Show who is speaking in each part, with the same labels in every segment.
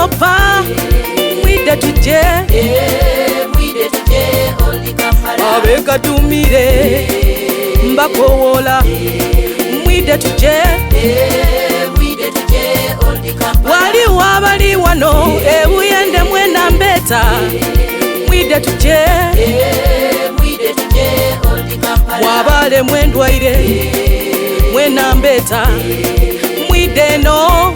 Speaker 1: Europa, mwide tuje, abeka tumire, mbakowola, mwide tuje, wali wabali wano, ebuyende mwena mbeta, mwide tuje, wabale mwendwaire, mwena mbeta, mwide no,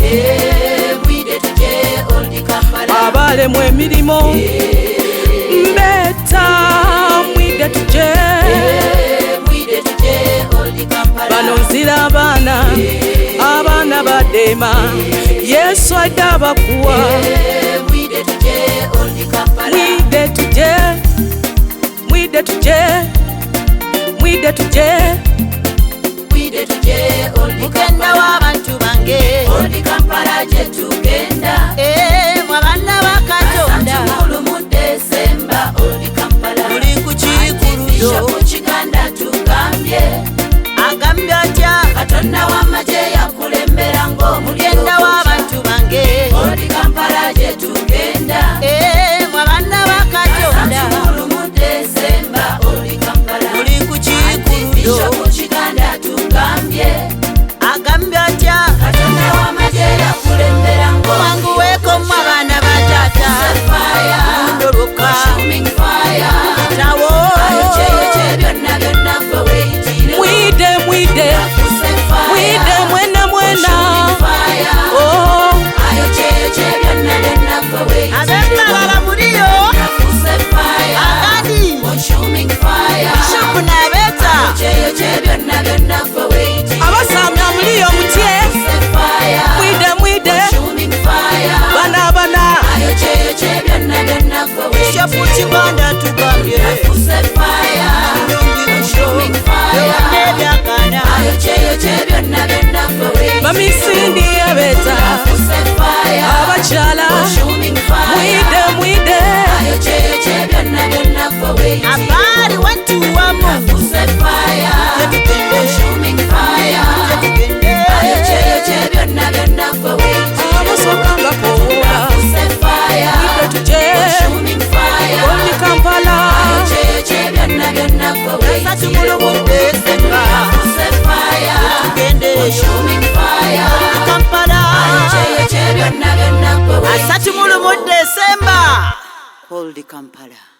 Speaker 1: abale mwe milimo mbeta, mwide tuje, bano nzira abana badema, Yesu adaba kuwa, mwide tuje, mwide tuje, mwide tuje,
Speaker 2: mugenda w'abantu bange
Speaker 3: Old Kampala je tugenda
Speaker 2: mwabana bakatonda
Speaker 3: mu Desemba Old Kampala
Speaker 2: muli ku kikurudo
Speaker 3: ku kiganda tugambye
Speaker 2: agambye atya
Speaker 3: Katonda w'amagye yakulembera
Speaker 2: mugenda w'abantu bange
Speaker 3: Old Kampala je tugenda
Speaker 2: mwabana bakatonda
Speaker 3: mu Desemba Old Kampala
Speaker 2: muli ku kikurudo
Speaker 3: ku kiganda tugambye
Speaker 2: agambye atya
Speaker 3: Katonda w'amagye yakulembera
Speaker 2: wangu weko mwabana batata ndoroka tawo
Speaker 1: mwide mwena
Speaker 2: abembalala muliyo agadi bishopu nabeta
Speaker 1: abasamya muliyo mutye, mwide bana
Speaker 2: bishopu kiganda tugambye nebyakana
Speaker 1: bamisindi ebeta, abakyala mwide
Speaker 2: abali watuwamu
Speaker 1: abasoka bakowola, mwide tuje, Old Kampala,
Speaker 2: asatu mu Desemba tugende Kampala asatu mu Desemba Old Kampala.